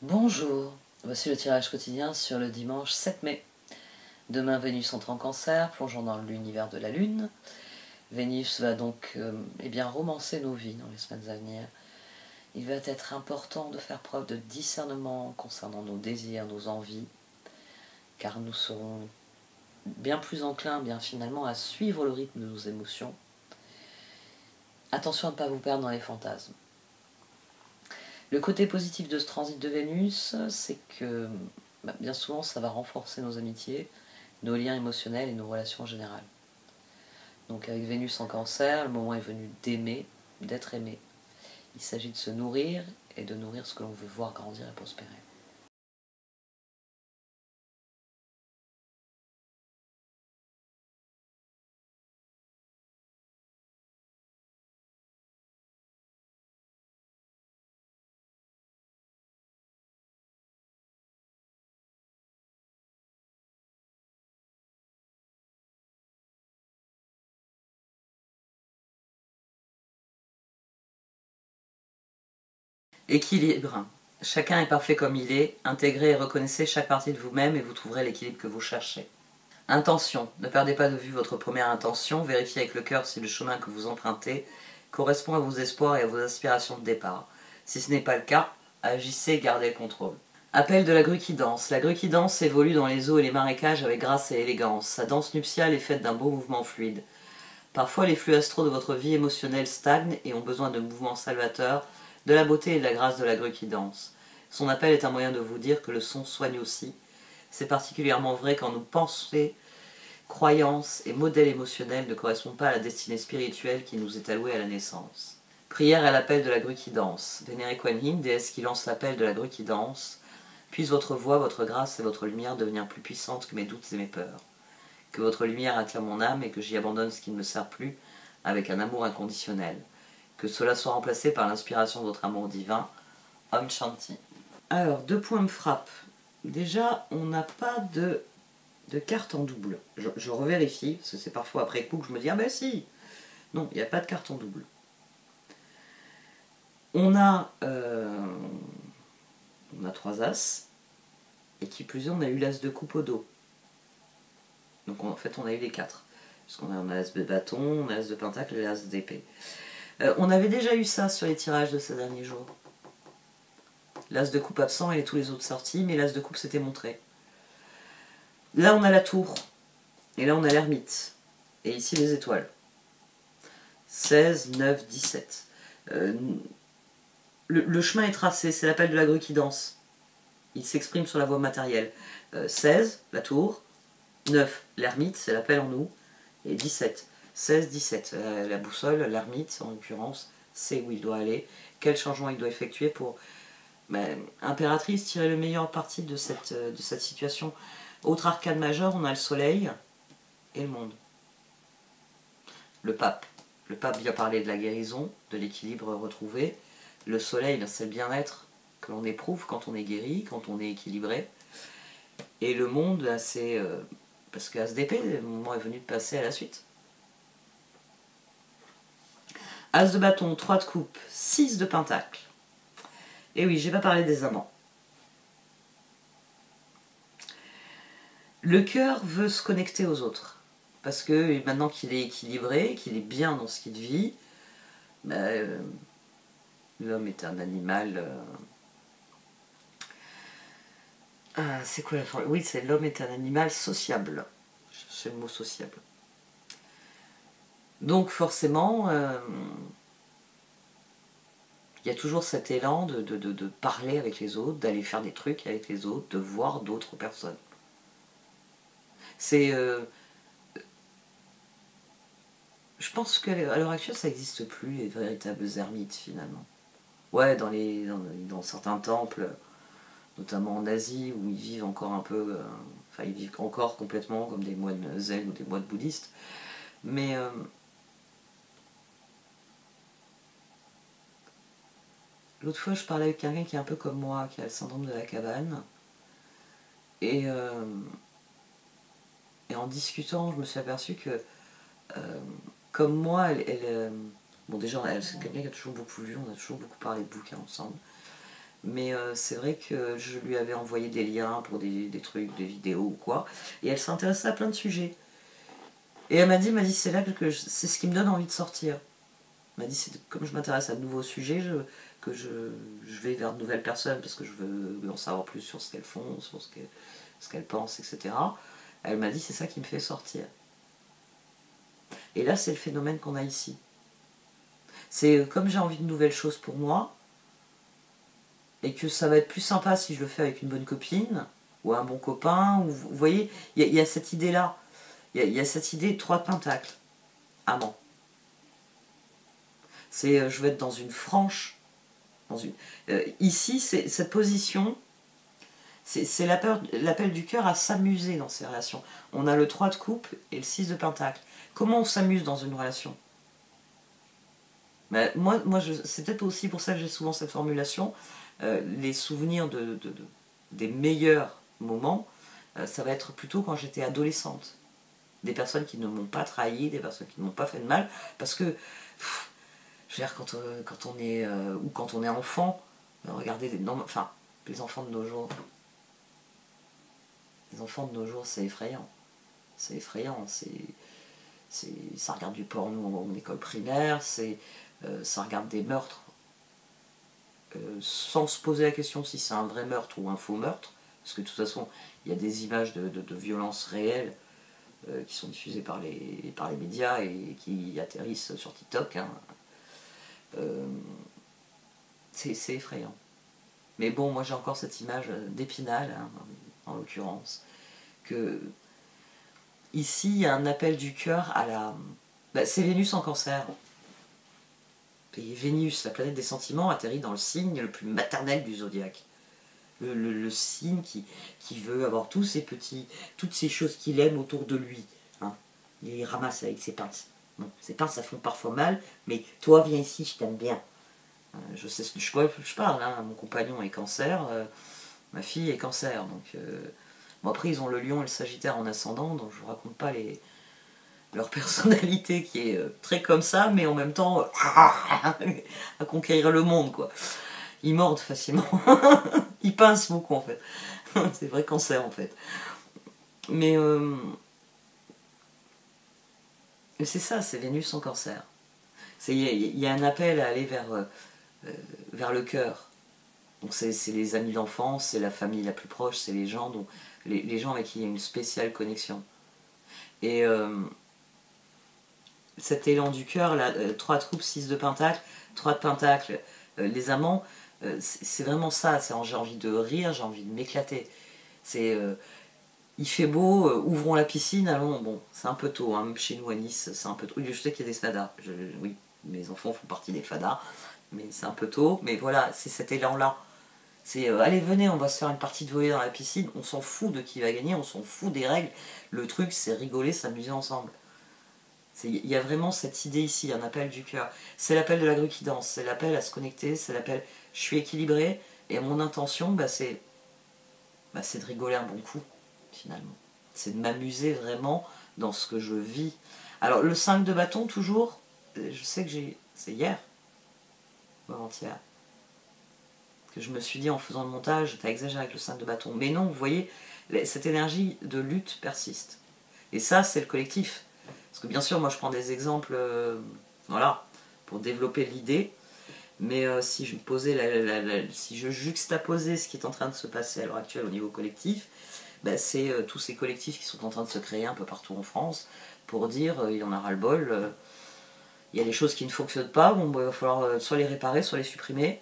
Bonjour, voici le tirage quotidien sur le dimanche 7 mai. Demain, Vénus entre en Cancer, plongeant dans l'univers de la Lune. Vénus va donc romancer nos vies dans les semaines à venir. Il va être important de faire preuve de discernement concernant nos désirs, nos envies, car nous serons bien plus enclins, bien finalement, à suivre le rythme de nos émotions. Attention à ne pas vous perdre dans les fantasmes. Le côté positif de ce transit de Vénus, c'est que bien souvent ça va renforcer nos amitiés, nos liens émotionnels et nos relations en général. Donc avec Vénus en Cancer, le moment est venu d'aimer, d'être aimé. Il s'agit de se nourrir et de nourrir ce que l'on veut voir grandir et prospérer. Équilibre. Chacun est parfait comme il est. Intégrez et reconnaissez chaque partie de vous-même et vous trouverez l'équilibre que vous cherchez. Intention. Ne perdez pas de vue votre première intention. Vérifiez avec le cœur si le chemin que vous empruntez correspond à vos espoirs et à vos aspirations de départ. Si ce n'est pas le cas, agissez et gardez le contrôle. Appel de la grue qui danse. La grue qui danse évolue dans les eaux et les marécages avec grâce et élégance. Sa danse nuptiale est faite d'un beau mouvement fluide. Parfois, les flux astraux de votre vie émotionnelle stagnent et ont besoin de mouvements salvateurs, de la beauté et de la grâce de la grue qui danse. Son appel est un moyen de vous dire que le son soigne aussi. C'est particulièrement vrai quand nos pensées, croyances et modèles émotionnels ne correspondent pas à la destinée spirituelle qui nous est allouée à la naissance. Prière à l'appel de la grue qui danse. Vénérée Kuan Yin, déesse qui lance l'appel de la grue qui danse, puisse votre voix, votre grâce et votre lumière devenir plus puissantes que mes doutes et mes peurs. Que votre lumière attire mon âme et que j'y abandonne ce qui ne me sert plus avec un amour inconditionnel. Que cela soit remplacé par l'inspiration de votre amour divin. Om Shanti. Alors, 2 points me frappent. Déjà, on n'a pas de carte en double. Je revérifie, parce que c'est parfois après coup que je me dis « Ah ben si !» Non, il n'y a pas de carte en double. On a 3 as, et qui plus est, on a eu l'as de coupe au dos. Donc en fait, on a eu les 4. Parce qu'on a l'as de bâton, on a l'as de pentacle et l'as d'épée. On avait déjà eu ça sur les tirages de ces derniers jours. L'as de coupe absent et tous les autres sortis, mais l'as de coupe s'était montré. Là, on a la tour. Et là, on a l'ermite. Et ici, les étoiles. 16, 9, 17. Le chemin est tracé, c'est l'appel de la grue qui danse. Il s'exprime sur la voie matérielle. 16, la tour. 9, l'ermite, c'est l'appel en nous. Et 17. 16, 17. La boussole, l'ermite, en l'occurrence, sait où il doit aller. Quel changement il doit effectuer pour... impératrice, tirer le meilleur parti de cette situation. Autre arcane majeure, on a le soleil et le monde. Le pape. Le pape vient parler de la guérison, de l'équilibre retrouvé. Le soleil, c'est le bien-être que l'on éprouve quand on est guéri, quand on est équilibré. Et le monde, c'est... parce que As d'épée, le moment est venu de passer à la suite. As de bâton, 3 de coupe, 6 de pentacle. Et oui, j'ai pas parlé des amants. Le cœur veut se connecter aux autres. Parce que maintenant qu'il est équilibré, qu'il est bien dans ce qu'il vit, l'homme est un animal... c'est quoi la forme? Oui, c'est l'homme est un animal sociable. Je cherchais le mot sociable. Donc forcément, il y a toujours cet élan de parler avec les autres, d'aller faire des trucs avec les autres, de voir d'autres personnes. C'est... je pense qu'à l'heure actuelle, ça n'existe plus, les véritables ermites, finalement. Ouais, dans certains temples, notamment en Asie, où ils vivent encore un peu... enfin, ils vivent encore complètement comme des moines zen ou des moines bouddhistes. Mais... l'autre fois, je parlais avec quelqu'un qui est un peu comme moi, qui a le syndrome de la cabane. Et en discutant, je me suis aperçue que, comme moi, bon déjà, c'est quelqu'un qui a toujours beaucoup lu, on a toujours beaucoup parlé de bouquins ensemble. Mais c'est vrai que je lui avais envoyé des liens pour des trucs, des vidéos ou quoi. Et elle s'intéressait à plein de sujets. Et elle m'a dit c'est là que c'est ce qui me donne envie de sortir. Elle m'a dit, comme je m'intéresse à de nouveaux sujets, que je vais vers de nouvelles personnes parce que je veux en savoir plus sur ce qu'elles font, sur ce qu'elles pensent, etc. Elle m'a dit, c'est ça qui me fait sortir. Et là, c'est le phénomène qu'on a ici. C'est comme j'ai envie de nouvelles choses pour moi, et que ça va être plus sympa si je le fais avec une bonne copine, ou un bon copain, ou, vous voyez, il y a cette idée-là. Il y a cette idée de 3 de pentacles, amant. C'est je veux être dans une franche, ici, cette position, c'est l'appel du cœur à s'amuser dans ces relations. On a le 3 de coupe et le 6 de pentacle. Comment on s'amuse dans une relation? Ben, moi c'est peut-être aussi pour ça que j'ai souvent cette formulation. Les souvenirs des meilleurs moments, ça va être plutôt quand j'étais adolescente. Des personnes qui ne m'ont pas trahi, des personnes qui ne m'ont pas fait de mal, parce que, je veux dire, quand on est, ou quand on est enfant, regardez, enfin, les enfants de nos jours, c'est effrayant. C'est effrayant, ça regarde du porno en école primaire, ça regarde des meurtres, sans se poser la question si c'est un vrai meurtre ou un faux meurtre, parce que de toute façon, il y a des images de violences réelles qui sont diffusées par les médias et qui atterrissent sur TikTok. Hein. C'est effrayant. Mais bon, moi j'ai encore cette image d'Épinal, hein, en l'occurrence, que ici il y a un appel du cœur à la... Ben, c'est Vénus en Cancer. Et Vénus, la planète des sentiments, atterrit dans le signe le plus maternel du zodiaque. Le signe qui veut avoir toutes ces choses qu'il aime autour de lui. Hein. Il les ramasse avec ses pinces. Bon, ses pinces, ça font parfois mal, mais toi, viens ici, je t'aime bien. Je sais ce que je parle. Hein. Mon compagnon est Cancer, ma fille est Cancer. Donc, bon, après, ils ont le Lion et le Sagittaire en ascendant, donc je ne vous raconte pas leur personnalité qui est très comme ça, mais en même temps à conquérir le monde, quoi. Ils mordent facilement. Ils pincent beaucoup, en fait. C'est vrai Cancer, en fait. Mais c'est ça, c'est Vénus en Cancer. Il y a un appel à aller vers le cœur. Donc c'est les amis d'enfance, c'est la famille la plus proche, c'est les gens les gens avec qui il y a une spéciale connexion. Et cet élan du cœur, 3 de coupe, 6 de pentacle, 3 de pentacle, les amants, c'est vraiment ça, j'ai envie de rire, j'ai envie de m'éclater. Il fait beau, ouvrons la piscine, allons, bon, c'est un peu tôt, hein, même chez nous à Nice, c'est un peu tôt. Je sais qu'il y a des fadas, oui, mes enfants font partie des fadas, mais c'est un peu tôt, mais voilà, c'est cet élan-là. C'est allez, venez, on va se faire une partie de volley dans la piscine, on s'en fout de qui va gagner, on s'en fout des règles, le truc c'est rigoler, s'amuser ensemble. Il y a vraiment cette idée ici, un appel du cœur. C'est l'appel de la grue qui danse, c'est l'appel à se connecter, c'est l'appel je suis équilibré, et mon intention, c'est de rigoler un bon coup, finalement. C'est de m'amuser vraiment dans ce que je vis. Alors, le 5 de bâton, toujours, je sais que c'est hier, ou avant-hier, que je me suis dit en faisant le montage, t'as exagéré avec le 5 de bâton. Mais non, vous voyez, cette énergie de lutte persiste. Et ça, c'est le collectif. Parce que bien sûr, moi je prends des exemples, voilà, pour développer l'idée. Mais si je juxtaposais ce qui est en train de se passer à l'heure actuelle au niveau collectif, c'est tous ces collectifs qui sont en train de se créer un peu partout en France pour dire il en a ras-le-bol, il y a des choses qui ne fonctionnent pas, bon, il va falloir soit les réparer, soit les supprimer,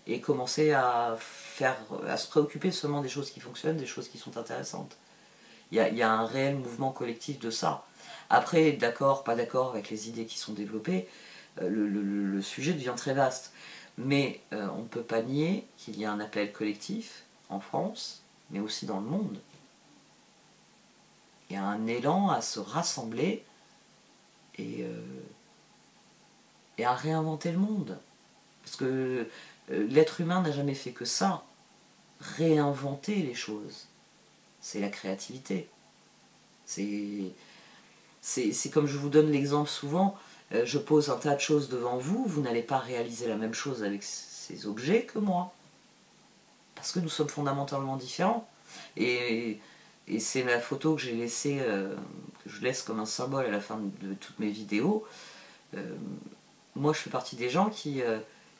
et commencer à se préoccuper seulement des choses qui fonctionnent, des choses qui sont intéressantes. Il y a un réel mouvement collectif de ça. Après, d'accord, pas d'accord avec les idées qui sont développées, le sujet devient très vaste. Mais on ne peut pas nier qu'il y a un appel collectif en France, mais aussi dans le monde. Il y a un élan à se rassembler et à réinventer le monde. Parce que l'être humain n'a jamais fait que ça. Réinventer les choses. C'est la créativité. C'est comme je vous donne l'exemple souvent, je pose un tas de choses devant vous, vous n'allez pas réaliser la même chose avec ces objets que moi. parce que nous sommes fondamentalement différents. Et c'est la photo que j'ai laissée, que je laisse comme un symbole à la fin de toutes mes vidéos. Moi, je fais partie des gens qui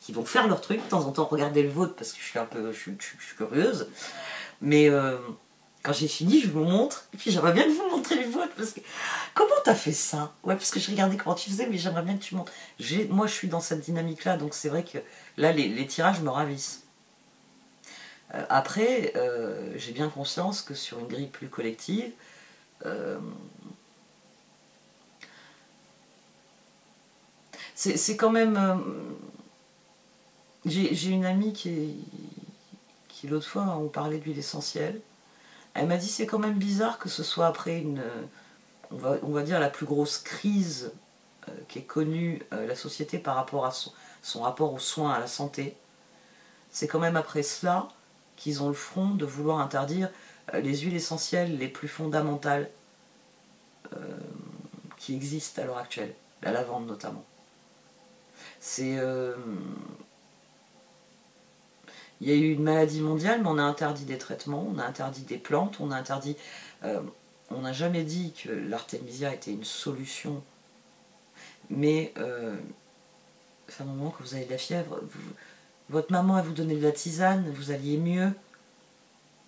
vont faire leur truc, de temps en temps regarder le vôtre, parce que je suis curieuse. Mais quand j'ai fini, je vous montre, et puis j'aimerais bien vous montrer le vôtre, parce que... Comment t'as fait ça? Ouais, parce que je regardais comment tu faisais, mais j'aimerais bien que tu montres. Moi, je suis dans cette dynamique-là, donc c'est vrai que là, les tirages me ravissent. Après, j'ai bien conscience que sur une grille plus collective, c'est quand même... j'ai une amie qui l'autre fois, on parlait d'huile essentielle. Elle m'a dit c'est quand même bizarre que ce soit après une... on va dire la plus grosse crise qu'ait connue la société par rapport à son rapport aux soins, à la santé. C'est quand même après cela qu'ils ont le front de vouloir interdire les huiles essentielles les plus fondamentales qui existent à l'heure actuelle, la lavande notamment. C'est... il y a eu une maladie mondiale, mais on a interdit des traitements, on a interdit des plantes, on a interdit... on n'a jamais dit que l'artémisia était une solution, mais enfin, au moment que vous avez de la fièvre, votre maman a vous donné de la tisane, vous alliez mieux.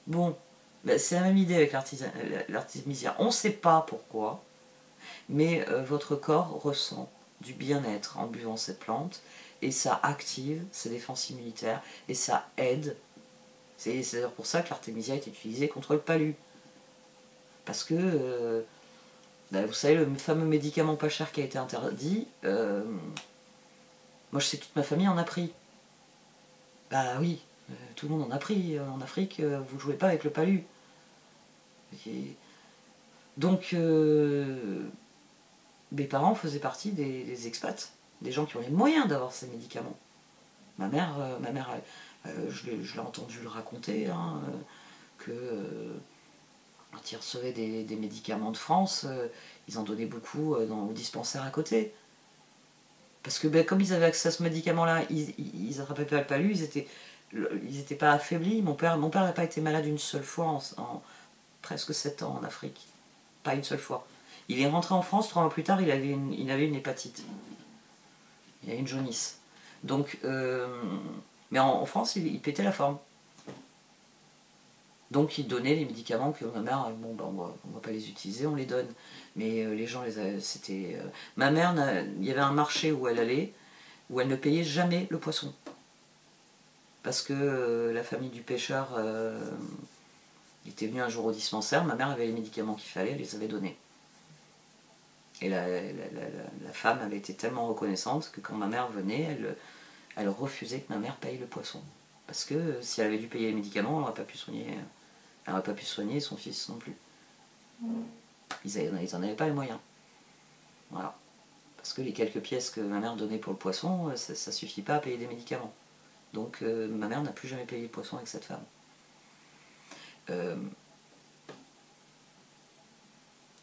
Bon, ben, c'est la même idée avec l'artémisia. On ne sait pas pourquoi, mais votre corps ressent du bien-être en buvant cette plante, et ça active ses défenses immunitaires, et ça aide. C'est d'ailleurs pour ça que l'artémisia est utilisée contre le palu. Parce que, ben, vous savez, le fameux médicament pas cher qui a été interdit, moi je sais que toute ma famille en a pris. Bah oui, tout le monde en a pris. En Afrique, vous ne jouez pas avec le palu. Et donc, mes parents faisaient partie des expats, des gens qui ont les moyens d'avoir ces médicaments. Ma mère je l'ai entendu le raconter, hein, que quand ils recevaient des médicaments de France, ils en donnaient beaucoup au dispensaire à côté. Parce que ben, comme ils avaient accès à ce médicament-là, ils n'attrapaient pas le palu, ils étaient pas affaiblis. Mon père n'a pas été malade une seule fois en presque 7 ans en Afrique. Pas une seule fois. Il est rentré en France, 3 mois plus tard, il avait une hépatite. Il avait une jaunisse. Donc, mais en France, il pétait la forme. Donc il donnait les médicaments que ma mère, bon ben on va pas les utiliser, on les donne. Mais les gens, c'était... ma mère, il y avait un marché où elle allait, où elle ne payait jamais le poisson. Parce que la famille du pêcheur était venue un jour au dispensaire, ma mère avait les médicaments qu'il fallait, elle les avait donnés. Et la femme avait été tellement reconnaissante que quand ma mère venait, elle refusait que ma mère paye le poisson. Parce que si elle avait dû payer les médicaments, elle n'aurait pas pu soigner son fils non plus. Ils n'en avaient pas les moyens. Voilà. Parce que les quelques pièces que ma mère donnait pour le poisson, ça ne suffit pas à payer des médicaments. Donc ma mère n'a plus jamais payé le poisson avec cette femme.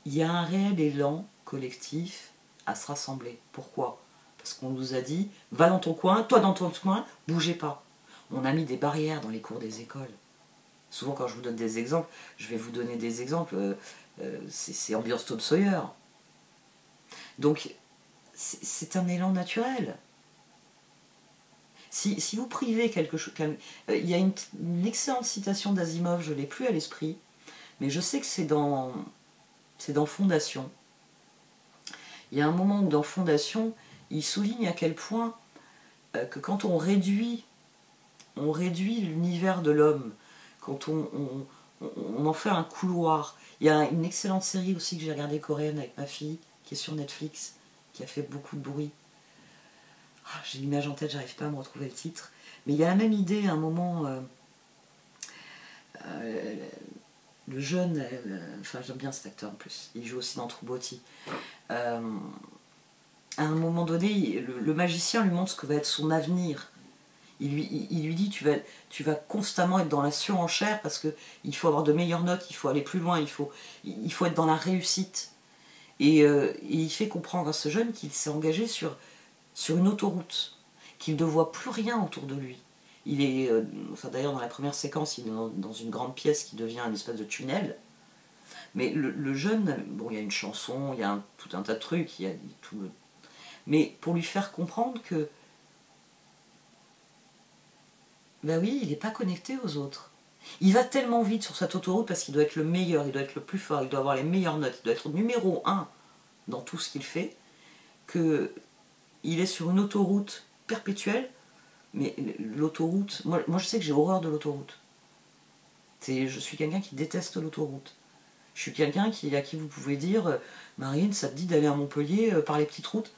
Il y a un réel élan collectif à se rassembler. Pourquoi? Parce qu'on nous a dit, va dans ton coin, toi dans ton coin, bougez pas. On a mis des barrières dans les cours des écoles. Souvent quand je vous donne des exemples, je vais vous donner des exemples, c'est ambiance Tom Sawyer. Donc c'est un élan naturel. Si vous privez quelque chose... il y a une excellente citation d'Asimov, je ne l'ai plus à l'esprit, mais je sais que c'est dans Fondation. Il y a un moment où dans Fondation, il souligne à quel point que quand on réduit l'univers de l'homme, quand on en fait un couloir. Il y a une excellente série aussi que j'ai regardée coréenne avec ma fille, qui est sur Netflix, qui a fait beaucoup de bruit. Ah, j'ai l'image en tête, j'arrive pas à me retrouver le titre. Mais il y a la même idée, à un moment, le jeune, enfin j'aime bien cet acteur en plus, il joue aussi dans True Beauty. À un moment donné, le magicien lui montre ce que va être son avenir. Il lui dit tu vas constamment être dans la surenchère parce qu'il faut avoir de meilleures notes, il faut aller plus loin, il faut être dans la réussite. Et il fait comprendre à ce jeune qu'il s'est engagé sur une autoroute, qu'il ne voit plus rien autour de lui. il est, enfin d'ailleurs dans la première séquence, il est dans une grande pièce qui devient une espèce de tunnel. Mais le jeune, bon, il y a une chanson, il y a tout un tas de trucs, il y a tout le... Mais pour lui faire comprendre que, ben oui, il n'est pas connecté aux autres. Il va tellement vite sur cette autoroute parce qu'il doit être le meilleur, il doit être le plus fort, il doit avoir les meilleures notes, il doit être numéro 1 dans tout ce qu'il fait, que il est sur une autoroute perpétuelle. Mais l'autoroute, moi je sais que j'ai horreur de l'autoroute. Je suis quelqu'un qui déteste l'autoroute. Je suis quelqu'un à qui vous pouvez dire Marine, ça te dit d'aller à Montpellier par les petites routes?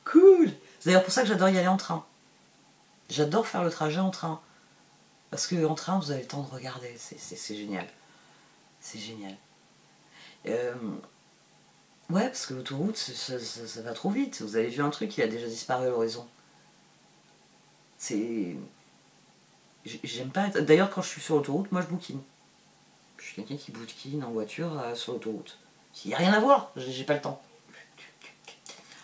Cool! C'est d'ailleurs pour ça que j'adore y aller en train. J'adore faire le trajet en train. Parce qu'en train, vous avez le temps de regarder. C'est génial. C'est génial. Ouais, parce que l'autoroute, ça va trop vite. Vous avez vu un truc qui a déjà disparu à l'horizon. J'aime pas être... D'ailleurs, quand je suis sur l'autoroute, moi je bouquine. Je suis quelqu'un qui bouquine en voiture sur l'autoroute. Il n'y a rien à voir, j'ai pas le temps.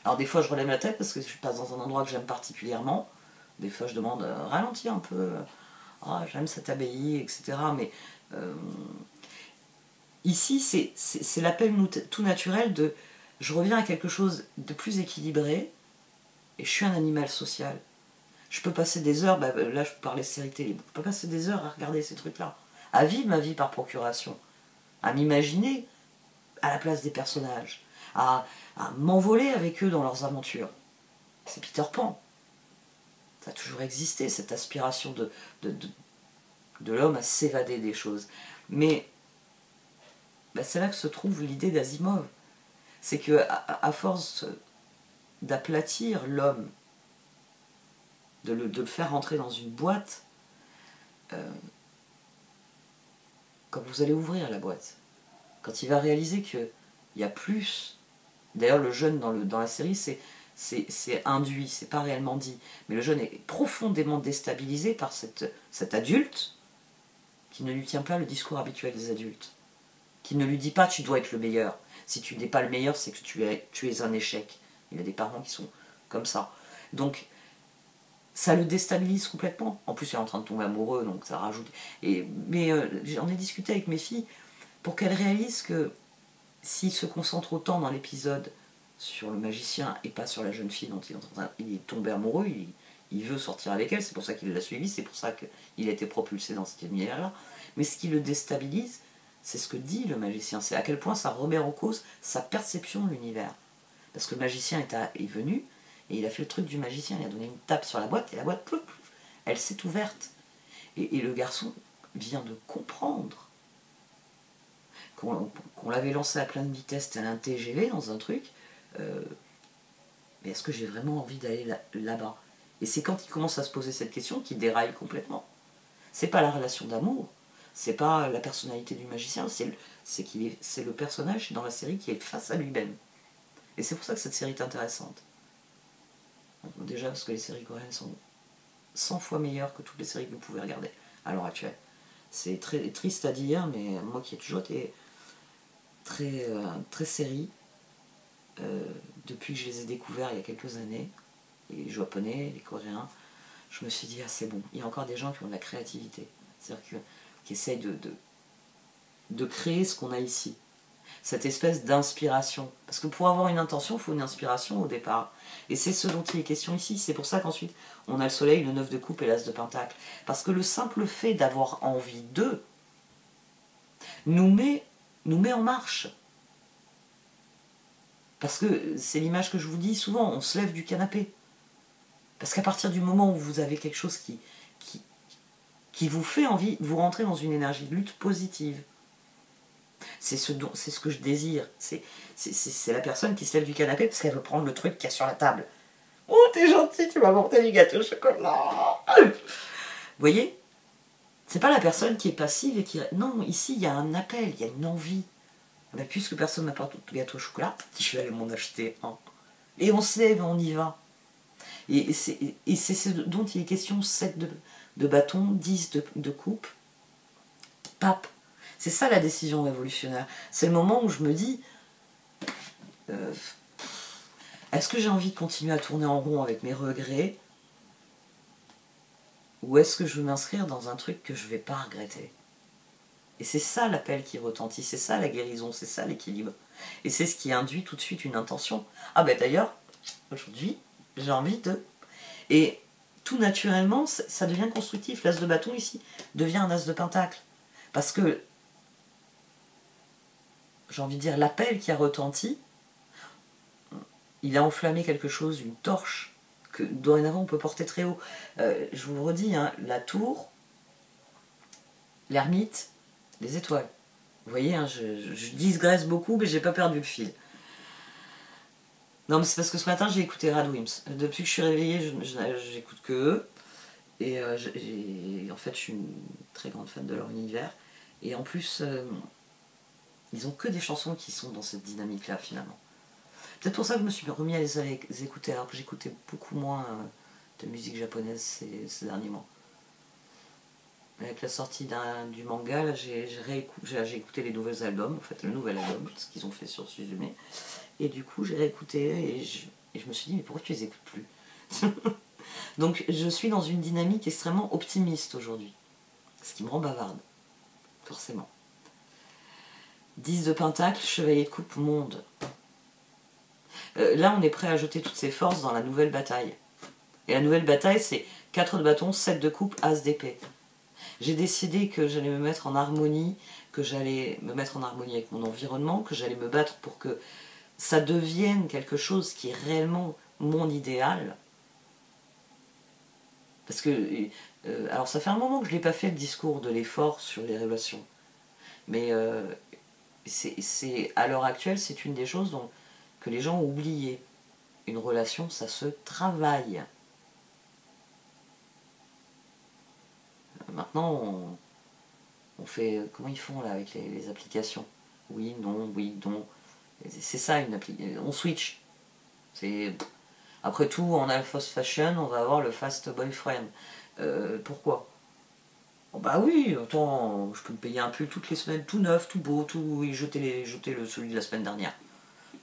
Alors des fois je relève la tête parce que je passe dans un endroit que j'aime particulièrement. Des fois je demande ralentis un peu. Ah, j'aime cette abbaye, etc. Mais ici c'est l'appel tout naturel de je reviens à quelque chose de plus équilibré et je suis un animal social. Je peux passer des heures, là je parlais série télé, je peux passer des heures à regarder ces trucs-là, à vivre ma vie par procuration, à m'imaginer à la place des personnages, à m'envoler avec eux dans leurs aventures. C'est Peter Pan. Ça a toujours existé, cette aspiration de l'homme à s'évader des choses. Mais c'est là que se trouve l'idée d'Asimov. C'est que à force d'aplatir l'homme, de le faire rentrer dans une boîte, quand vous allez ouvrir la boîte, quand il va réaliser qu'il y a plus... D'ailleurs, le jeune dans la série, c'est induit, c'est pas réellement dit. Mais le jeune est profondément déstabilisé par cet adulte qui ne lui tient pas le discours habituel des adultes. Qui ne lui dit pas tu dois être le meilleur. Si tu n'es pas le meilleur, c'est que tu es un échec. Il a des parents qui sont comme ça. Donc, ça le déstabilise complètement. En plus, il est en train de tomber amoureux, donc ça rajoute... Mais j'en ai discuté avec mes filles pour qu'elles réalisent que s'il se concentre autant dans l'épisode sur le magicien et pas sur la jeune fille dont il est tombé amoureux, il veut sortir avec elle, c'est pour ça qu'il l'a suivie, c'est pour ça qu'il a été propulsé dans cet univers-là. Mais ce qui le déstabilise, c'est ce que dit le magicien, c'est à quel point ça remet en cause sa perception de l'univers. Parce que le magicien est venu, et il a fait le truc du magicien, il a donné une tape sur la boîte, et la boîte, plouf, plouf, elle s'est ouverte. Et le garçon vient de comprendre qu'on l'avait lancé à pleine vitesse tel un TGV dans un truc, mais est-ce que j'ai vraiment envie d'aller là-bas? Et c'est quand il commence à se poser cette question qu'il déraille complètement. C'est pas la relation d'amour, c'est pas la personnalité du magicien, c'est le personnage dans la série qui est face à lui-même. Et c'est pour ça que cette série est intéressante. Déjà parce que les séries coréennes sont 100 fois meilleures que toutes les séries que vous pouvez regarder à l'heure actuelle. C'est très triste à dire, mais moi qui ai toujours été très série, depuis que je les ai découverts il y a quelques années, les japonais, les coréens, je me suis dit, ah c'est bon, il y a encore des gens qui ont de la créativité, c'est-à-dire qui essayent de créer ce qu'on a ici, cette espèce d'inspiration. Parce que pour avoir une intention, il faut une inspiration au départ. Et c'est ce dont il est question ici. C'est pour ça qu'ensuite, on a le soleil, le 9 de coupe et l'as de pentacle. Parce que le simple fait d'avoir envie d'eux nous met en marche. Parce que c'est l'image que je vous dis souvent, on se lève du canapé. Parce qu'à partir du moment où vous avez quelque chose qui vous fait envie, vous rentrez dans une énergie de lutte positive. C'est ce que je désire. C'est la personne qui se lève du canapé parce qu'elle veut prendre le truc qu'il y a sur la table. Oh, t'es gentil, tu m'as apporté du gâteau au chocolat. Vous voyez? C'est pas la personne qui est passive et qui... Non, ici, il y a un appel, il y a une envie. Puisque personne m'apporte de gâteau au chocolat, je vais aller m'en acheter un. Et on se lève et on y va. Et c'est ce dont il est question, 7 de bâton, 10 de coupe, pape. C'est ça la décision révolutionnaire. C'est le moment où je me dis, est-ce que j'ai envie de continuer à tourner en rond avec mes regrets? Ou est-ce que je veux m'inscrire dans un truc que je ne vais pas regretter? Et c'est ça l'appel qui retentit, c'est ça la guérison, c'est ça l'équilibre. Et c'est ce qui induit tout de suite une intention. Ah ben d'ailleurs, aujourd'hui, j'ai envie de... Et tout naturellement, ça devient constructif. L'as de bâton ici devient un as de pentacle. Parce que, j'ai envie de dire, l'appel qui a retenti, il a enflammé quelque chose, une torche, que dorénavant on peut porter très haut. Je vous le redis, hein, la tour, l'ermite, les étoiles. Vous voyez, hein, je digresse beaucoup, mais j'ai pas perdu le fil. Non, mais c'est parce que ce matin j'ai écouté Radwimps. Depuis que je suis réveillée, j'écoute que eux. Et en fait, je suis une très grande fan de leur univers. Et en plus, ils ont que des chansons qui sont dans cette dynamique-là, finalement. Peut-être pour ça que je me suis remis à les écouter, alors que j'écoutais beaucoup moins de musique japonaise ces derniers mois. Avec la sortie du manga, là, j'ai écouté les nouveaux albums, en fait, le nouvel album, ce qu'ils ont fait sur Suzume. Et du coup, j'ai réécouté et je me suis dit, mais pourquoi tu les écoutes plus? Donc, je suis dans une dynamique extrêmement optimiste aujourd'hui. Ce qui me rend bavarde, forcément. 10 de pentacle, chevalier de coupe, monde. Là, on est prêt à jeter toutes ses forces dans la nouvelle bataille. Et la nouvelle bataille, c'est 4 de bâton, 7 de coupe, as d'épée. J'ai décidé que j'allais me mettre en harmonie, avec mon environnement, que j'allais me battre pour que ça devienne quelque chose qui est réellement mon idéal. Parce que, alors ça fait un moment que je ne l'ai pas fait, le discours de l'effort sur les relations. Mais à l'heure actuelle, c'est une des choses que les gens ont oublié. Une relation, ça se travaille. Maintenant, on fait... Comment ils font là avec les applications? Oui, non, oui, non. C'est ça une application. On switch. Après tout, on a le fast fashion, on va avoir le fast boyfriend. Pourquoi? Oh bah oui, attends, je peux me payer un pull toutes les semaines, tout neuf, tout beau, tout... et jeter celui de la semaine dernière.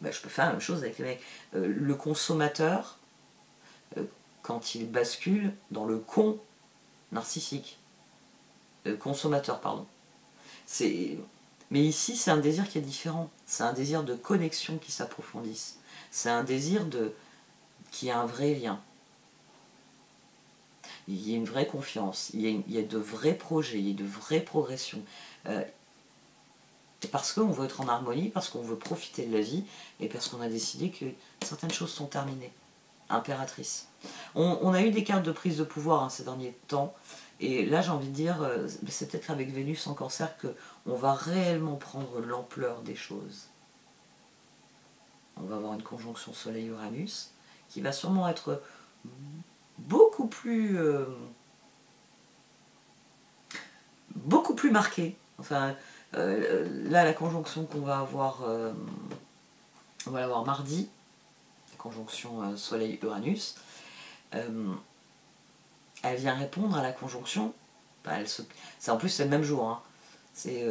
Bah, je peux faire la même chose avec les mecs. Le consommateur, quand il bascule dans le con narcissique, consommateur, pardon. Mais ici, c'est un désir qui est différent. C'est un désir de connexion qui s'approfondisse. C'est un désir qui a un vrai lien. Il y a une vraie confiance. Il y a de vrais projets, il y a de vraies progressions. Parce qu'on veut être en harmonie, parce qu'on veut profiter de la vie, et parce qu'on a décidé que certaines choses sont terminées. Impératrice. On a eu des cartes de prise de pouvoir ces derniers temps, et là j'ai envie de dire, c'est peut-être avec Vénus en Cancer qu'on va réellement prendre l'ampleur des choses. On va avoir une conjonction Soleil-Uranus, qui va sûrement être beaucoup plus marquée. Enfin, là la conjonction qu'on va avoir, on va l'avoir mardi, conjonction Soleil-Uranus, elle vient répondre à la conjonction. En plus, c'est le même jour. Hein. C'est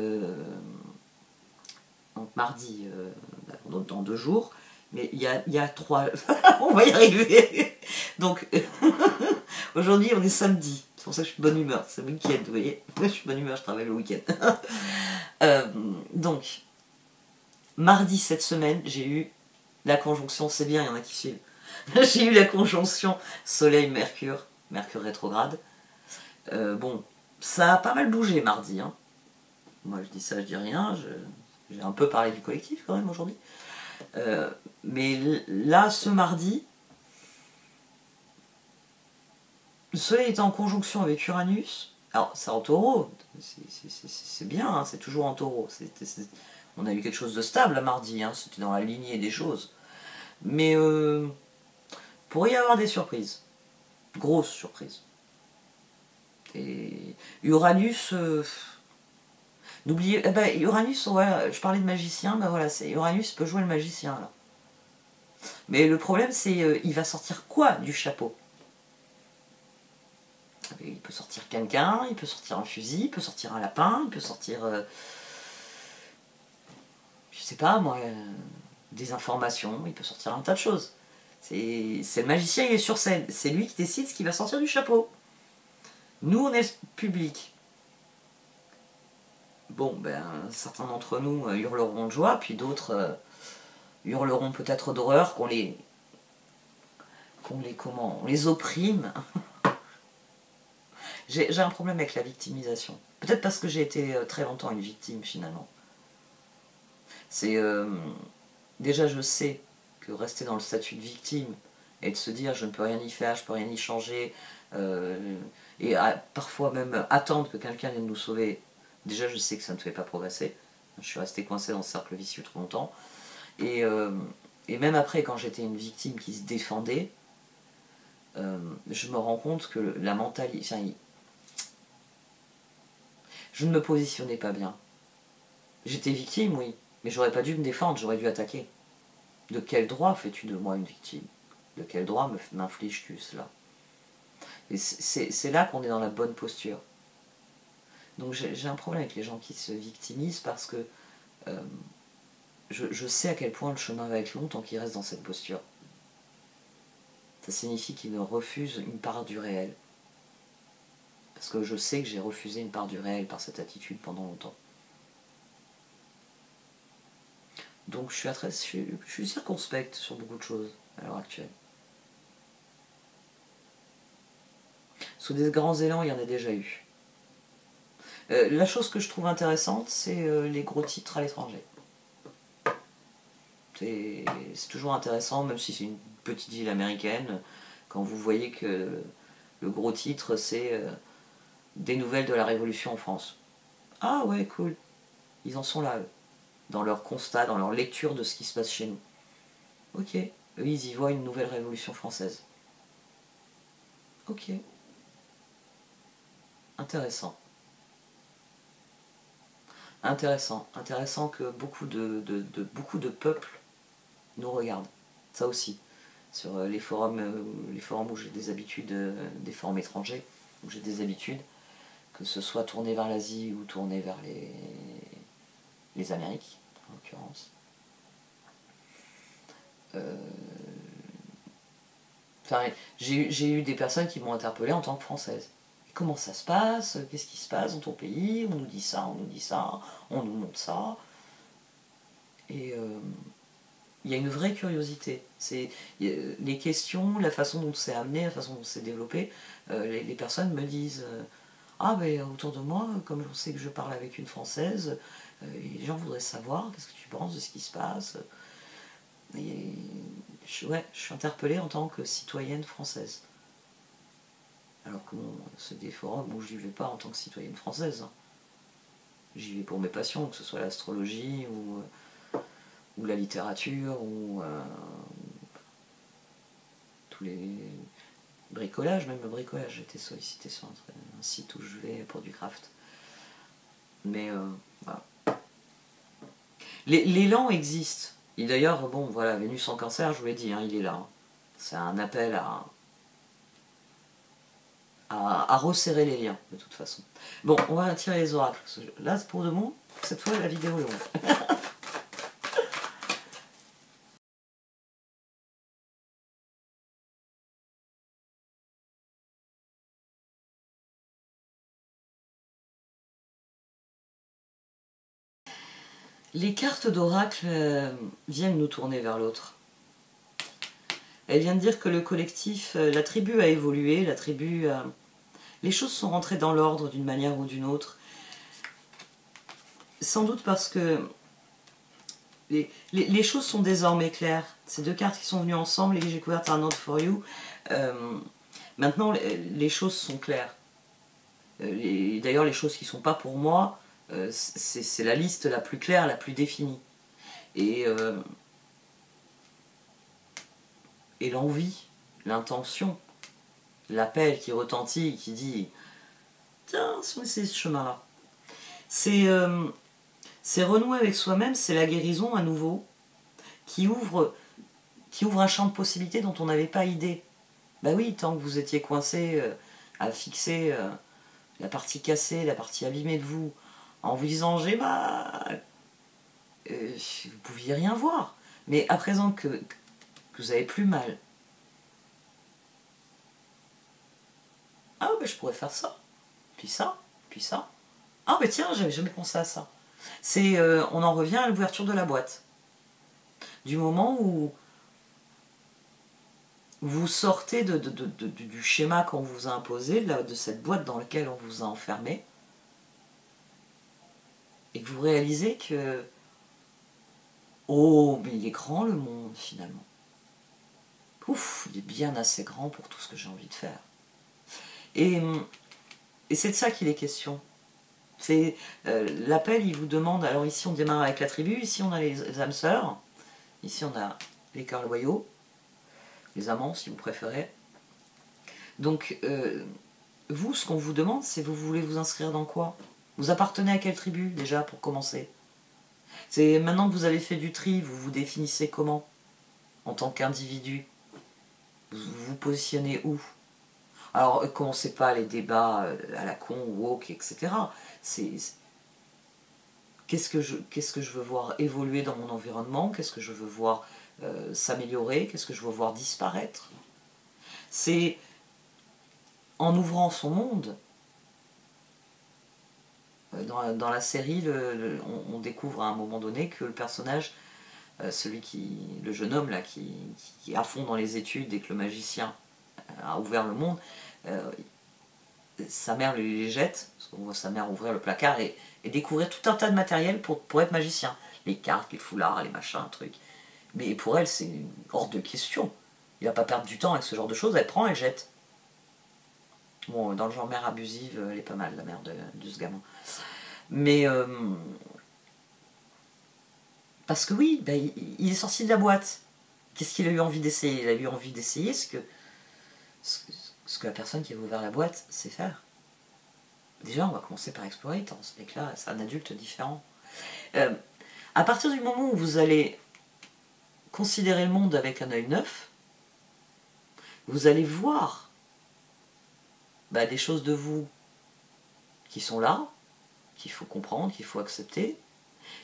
donc mardi, dans 2 jours. Mais il y a 3... on va y arriver. Donc, aujourd'hui, on est samedi. C'est pour ça que je suis de bonne humeur. C'est le week-end, vous voyez. Je suis de bonne humeur, je travaille le week-end. Donc, mardi cette semaine, j'ai eu la conjonction, c'est bien, il y en a qui suivent. J'ai eu la conjonction Soleil-Mercure, Mercure rétrograde. Bon, ça a pas mal bougé mardi. Hein. Moi je dis ça, je dis rien. J'ai un peu parlé du collectif quand même aujourd'hui. Mais là, ce mardi, le Soleil est en conjonction avec Uranus. Alors, c'est en taureau. C'est bien, hein, c'est toujours en taureau. On a eu quelque chose de stable à mardi. Hein, c'était dans la lignée des choses. Mais pourrait y avoir des surprises. Grosses surprises. Et Uranus... n'oubliez... Uranus, voilà, je parlais de magicien, ben voilà, Uranus peut jouer le magicien, là. Mais le problème, c'est il va sortir quoi du chapeau? Il peut sortir quelqu'un, il peut sortir un fusil, il peut sortir un lapin, il peut sortir... je sais pas, moi... des informations, il peut sortir un tas de choses. C'est le magicien, il est sur scène. C'est lui qui décide ce qui va sortir du chapeau. Nous, on est public. Bon, ben, certains d'entre nous hurleront de joie, puis d'autres hurleront peut-être d'horreur qu'on les comment, on les opprime. J'ai un problème avec la victimisation. Peut-être parce que j'ai été très longtemps une victime finalement. C'est déjà je sais que rester dans le statut de victime et de se dire je ne peux rien y faire, je ne peux rien y changer, et parfois même attendre que quelqu'un vienne nous sauver, déjà je sais que ça ne fait pas progresser. Je suis restée coincée dans ce cercle vicieux trop longtemps. Et, même après, quand j'étais une victime qui se défendait, je me rends compte que la mentalité... Enfin, je ne me positionnais pas bien. J'étais victime, oui, mais j'aurais pas dû me défendre, j'aurais dû attaquer. De quel droit fais-tu de moi une victime? De quel droit m'infliges-tu cela? Et c'est là qu'on est dans la bonne posture. Donc j'ai un problème avec les gens qui se victimisent parce que je sais à quel point le chemin va être long tant qu'ils restent dans cette posture. Ça signifie qu'ils me refusent une part du réel. Parce que je sais que j'ai refusé une part du réel par cette attitude pendant longtemps. Donc je suis circonspecte sur beaucoup de choses à l'heure actuelle. Sous des grands élans, il y en a déjà eu. La chose que je trouve intéressante, c'est les gros titres à l'étranger. C'est toujours intéressant, même si c'est une petite ville américaine, quand vous voyez que le gros titre, c'est des nouvelles de la Révolution en France. Ah ouais, cool. Ils en sont là, eux, dans leur constat, dans leur lecture de ce qui se passe chez nous. Ok, eux, ils y voient une nouvelle Révolution française. Ok. Intéressant. Intéressant que beaucoup de peuples nous regardent. Ça aussi. Sur les forums où j'ai des habitudes, des forums étrangers, où j'ai des habitudes, que ce soit tourné vers l'Asie ou tourné vers les Amériques, en l'occurrence. Enfin, j'ai eu des personnes qui m'ont interpellé en tant que française. Comment ça se passe? Qu'est-ce qui se passe dans ton pays? On nous dit ça, on nous montre ça. Et il y a une vraie curiosité. Les questions, la façon dont c'est amené, la façon dont c'est développé, les personnes me disent ah ben autour de moi, comme je sais que je parle avec une Française, les gens voudraient savoir qu'est-ce que tu penses de ce qui se passe. Et je suis interpellée en tant que citoyenne française. Alors que bon, c'est des forums où je n'y vais pas en tant que citoyenne française. Hein. J'y vais pour mes passions, que ce soit l'astrologie ou la littérature ou tous les bricolages, même le bricolage, j'ai été sollicité sur un site où je vais pour du craft. Mais voilà. L'élan existe. Et d'ailleurs, bon, voilà, Vénus en cancer, je vous l'ai dit, hein, il est là. Hein. C'est un appel à resserrer les liens, de toute façon. Bon, on va tirer les oracles. Là, pour de bon, cette fois, la vidéo est longue. Les cartes d'oracle viennent nous tourner vers l'autre. Elles viennent dire que le collectif, la tribu a évolué, les choses sont rentrées dans l'ordre d'une manière ou d'une autre. Sans doute parce que les choses sont désormais claires. Ces deux cartes qui sont venues ensemble et que j'ai couvertes un Not For You, maintenant les choses sont claires. D'ailleurs, les choses qui ne sont pas pour moi, c'est la liste la plus claire, la plus définie. Et l'envie, l'intention, l'appel qui retentit, qui dit tiens, c'est ce chemin-là. C'est renouer avec soi-même, c'est la guérison à nouveau, qui ouvre un champ de possibilités dont on n'avait pas idée. Bah oui, tant que vous étiez coincé à fixer la partie cassée, la partie abîmée de vous, en vous disant j'ai mal, vous pouviez rien voir. Mais à présent que vous avez plus mal, ah ben je pourrais faire ça. puis ça, puis ça. Ah mais tiens, j'avais jamais pensé à ça. C'est, on en revient à l'ouverture de la boîte. Du moment où vous sortez du schéma qu'on vous a imposé, de cette boîte dans laquelle on vous a enfermé, et que vous réalisez que oh, mais il est grand le monde finalement. Ouf, il est bien assez grand pour tout ce que j'ai envie de faire. Et c'est de ça qu'il est question. C'est l'appel, il vous demande. Alors ici on démarre avec la tribu, ici on a les âmes sœurs, ici on a les cœurs loyaux, les amants si vous préférez. Donc vous, ce qu'on vous demande, c'est vous voulez vous inscrire dans quoi? Vous appartenez à quelle tribu déjà pour commencer? C'est maintenant que vous avez fait du tri, vous vous définissez comment en tant qu'individu? Vous vous positionnez où? Alors, commencez pas les débats à la con, woke, etc. Qu'est-ce que je veux voir évoluer dans mon environnement? Qu'est-ce que je veux voir s'améliorer? Qu'est-ce que je veux voir disparaître? C'est en ouvrant son monde. Dans la série, on découvre à un moment donné que le personnage, le jeune homme là, qui est à fond dans les études et que le magicien a ouvert le monde, sa mère les jette, parce qu'on voit sa mère ouvrir le placard et découvrir tout un tas de matériel pour être magicien. Les cartes, les foulards, les machins, trucs. Mais pour elle, c'est hors de question. Il va pas perdre du temps avec ce genre de choses, elle prend, elle jette. Bon, dans le genre mère abusive, elle est pas mal, la mère de ce gamin. Mais parce que oui, ben, il est sorti de la boîte. Qu'est-ce qu'il a eu envie d'essayer? Il a eu envie d'essayer ce que la personne qui avait ouvert la boîte sait faire. Déjà, on va commencer par explorer. Ce mec-là, c'est un adulte différent. À partir du moment où vous allez considérer le monde avec un œil neuf, vous allez voir des choses de vous qui sont là, qu'il faut comprendre, qu'il faut accepter,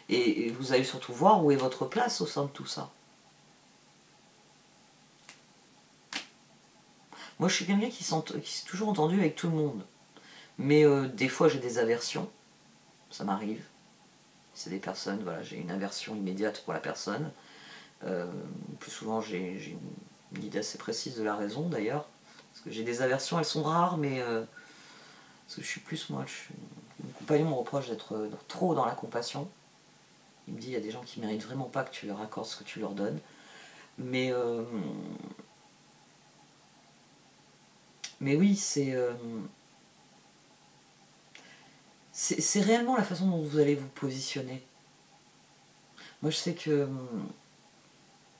et vous allez surtout voir où est votre place au sein de tout ça. Moi, je suis quelqu'un qui s'est toujours entendu avec tout le monde. Mais des fois, j'ai des aversions. Ça m'arrive. C'est des personnes, voilà, j'ai une aversion immédiate pour la personne. Plus souvent, j'ai une idée assez précise de la raison, d'ailleurs. Parce que j'ai des aversions, elles sont rares, mais... parce que je suis plus, moi, mon compagnon me reproche d'être trop dans la compassion. Il me dit, il y a des gens qui ne méritent vraiment pas que tu leur accordes ce que tu leur donnes. Mais oui, c'est réellement la façon dont vous allez vous positionner. Moi, je sais que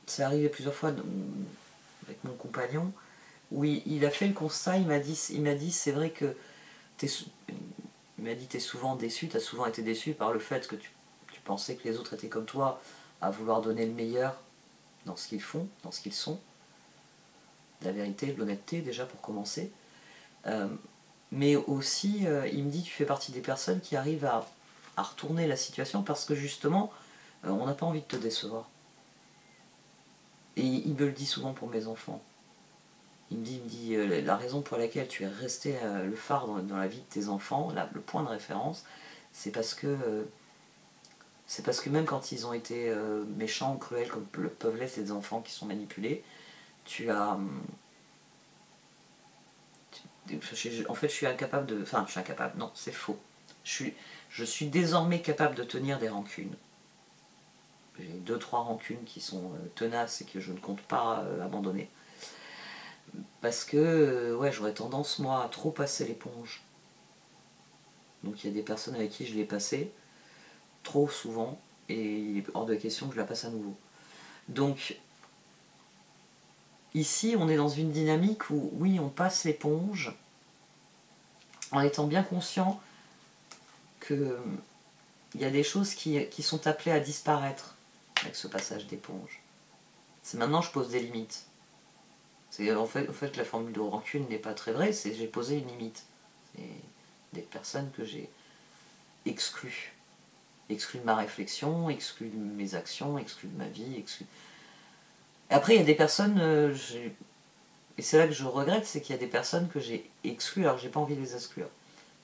c'est arrivé plusieurs fois avec mon compagnon, où il a fait le constat, il m'a dit c'est vrai que il m'a dit t'es souvent déçu, t'as souvent été déçu par le fait que tu pensais que les autres étaient comme toi, à vouloir donner le meilleur dans ce qu'ils font, dans ce qu'ils sont. La vérité, l'honnêteté déjà pour commencer. Mais aussi, il me dit tu fais partie des personnes qui arrivent à retourner la situation parce que justement, on n'a pas envie de te décevoir. Et il me le dit souvent pour mes enfants. Il me dit la raison pour laquelle tu es resté le phare dans la vie de tes enfants, le point de référence, c'est parce que même quand ils ont été méchants ou cruels comme peuvent l'être les enfants qui sont manipulés, tu as... en fait, je suis incapable de... Enfin, je suis incapable, non, c'est faux. Je suis désormais capable de tenir des rancunes. J'ai 2-3 rancunes qui sont tenaces et que je ne compte pas abandonner. Parce que, ouais, j'aurais tendance, moi, à trop passer l'éponge. Donc il y a des personnes avec qui je l'ai passé, trop souvent, et il est hors de question que je la passe à nouveau. Donc, ici, on est dans une dynamique où, oui, on passe l'éponge, en étant bien conscient que il y a des choses qui sont appelées à disparaître avec ce passage d'éponge. C'est maintenant je pose des limites. En fait, la formule de rancune n'est pas très vraie, c'est j'ai posé une limite. C'est des personnes que j'ai exclues. Exclues de ma réflexion, exclues de mes actions, exclues de ma vie, exclues... Et après, il y a des personnes, et c'est là que je regrette, c'est qu'il y a des personnes que j'ai exclues alors que j'ai pas envie de les exclure.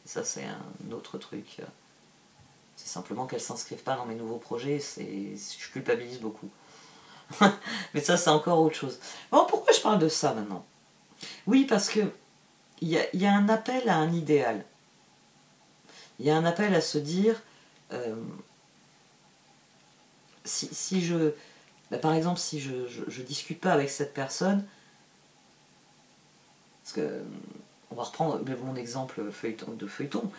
Ça, c'est un autre truc. C'est simplement qu'elles ne s'inscrivent pas dans mes nouveaux projets. Je culpabilise beaucoup. Mais ça, c'est encore autre chose. Bon, pourquoi je parle de ça maintenant? Oui, parce que il y a un appel à un idéal. Il y a un appel à se dire, si je... par exemple, si je discute pas avec cette personne, parce que, on va reprendre mon exemple de feuilleton,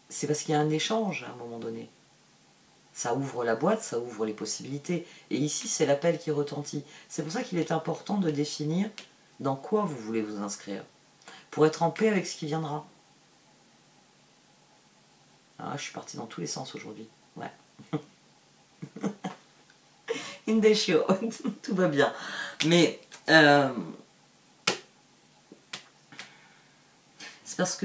c'est parce qu'il y a un échange à un moment donné. Ça ouvre la boîte, ça ouvre les possibilités. Et ici, c'est l'appel qui retentit. C'est pour ça qu'il est important de définir dans quoi vous voulez vous inscrire, pour être en paix avec ce qui viendra. Ah, je suis partie dans tous les sens aujourd'hui. Ouais. Indesio, tout va bien. Mais c'est parce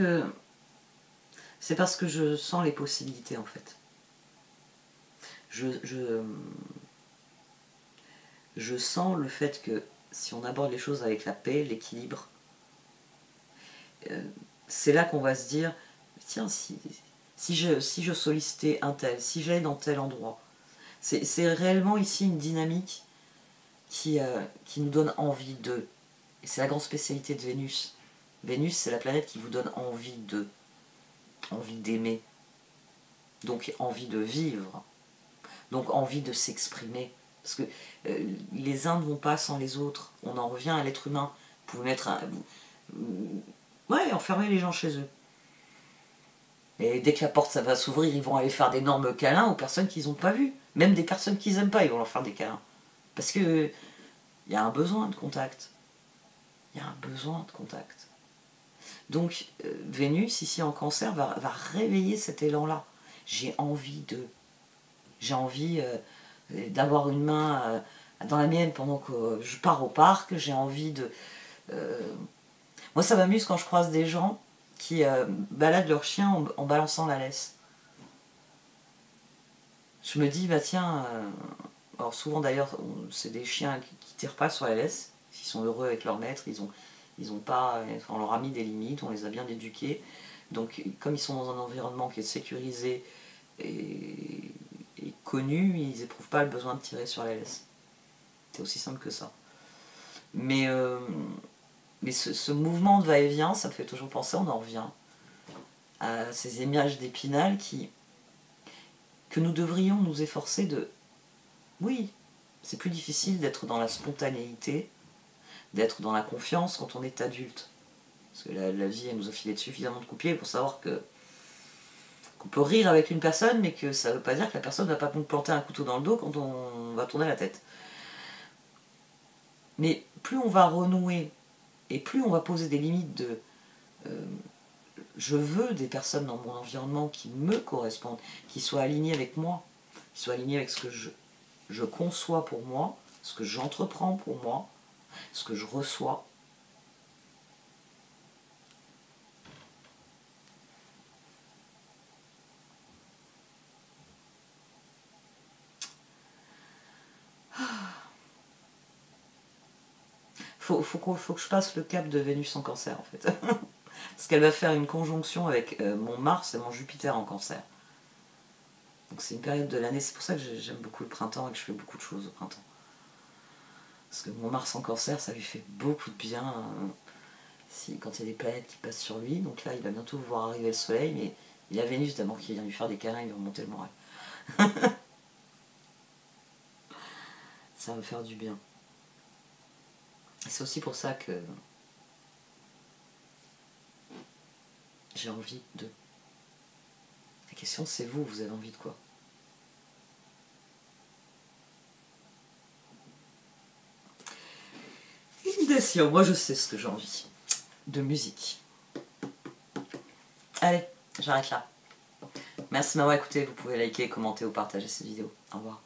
que je sens les possibilités en fait. Je sens le fait que si on aborde les choses avec la paix, l'équilibre, c'est là qu'on va se dire, tiens, si je sollicitais un tel, si j'allais dans tel endroit, c'est réellement ici une dynamique qui nous donne envie de. Et c'est la grande spécialité de Vénus. Vénus, c'est la planète qui vous donne envie d'aimer, donc envie de vivre, donc envie de s'exprimer. Parce que les uns ne vont pas sans les autres. On en revient à l'être humain. Vous pouvez mettre enfermer les gens chez eux. Et dès que la porte ça va s'ouvrir, ils vont aller faire d'énormes câlins aux personnes qu'ils n'ont pas vues. Même des personnes qu'ils n'aiment pas, ils vont leur faire des câlins. Parce que il y a un besoin de contact. Il y a un besoin de contact. Donc Vénus, ici en Cancer, va réveiller cet élan-là. J'ai envie d'avoir une main dans la mienne pendant que je pars au parc. J'ai envie de... Moi, ça m'amuse quand je croise des gens qui baladent leur chien en balançant la laisse. Je me dis, bah tiens... alors souvent d'ailleurs, c'est des chiens qui tirent pas sur la laisse. S'ils sont heureux avec leur maître, ils ont pas, on leur a mis des limites, on les a bien éduqués. Donc comme ils sont dans un environnement qui est sécurisé et connu, ils n'éprouvent pas le besoin de tirer sur la laisse. C'est aussi simple que ça. Mais ce mouvement de va-et-vient, ça me fait toujours penser, on en revient à ces images d'Épinal que nous devrions nous efforcer de... Oui, c'est plus difficile d'être dans la spontanéité, d'être dans la confiance quand on est adulte. Parce que la vie, elle nous a filé suffisamment de coups de pied pour savoir qu'on peut rire avec une personne, mais que ça ne veut pas dire que la personne ne va pas nous planter un couteau dans le dos quand on va tourner la tête. Mais plus on va renouer, et plus on va poser des limites de... je veux des personnes dans mon environnement qui me correspondent, qui soient alignées avec moi, qui soient alignées avec ce que je conçois pour moi, ce que j'entreprends pour moi, ce que je reçois. Faut que je passe le cap de Vénus en Cancer en fait. Parce qu'elle va faire une conjonction avec mon Mars et mon Jupiter en Cancer. Donc c'est une période de l'année, c'est pour ça que j'aime beaucoup le printemps et que je fais beaucoup de choses au printemps. Parce que mon Mars en Cancer, ça lui fait beaucoup de bien quand il y a des planètes qui passent sur lui. Donc là, il va bientôt voir arriver le Soleil, mais il y a Vénus d'abord qui vient lui faire des câlins et lui remonter le moral. Ça va me faire du bien. Et c'est aussi pour ça que j'ai envie de... La question c'est vous avez envie de quoi? Une moi je sais ce que j'ai envie. De musique. Allez, j'arrête là. Merci de m'avoir écouté, vous pouvez liker, commenter ou partager cette vidéo. Au revoir.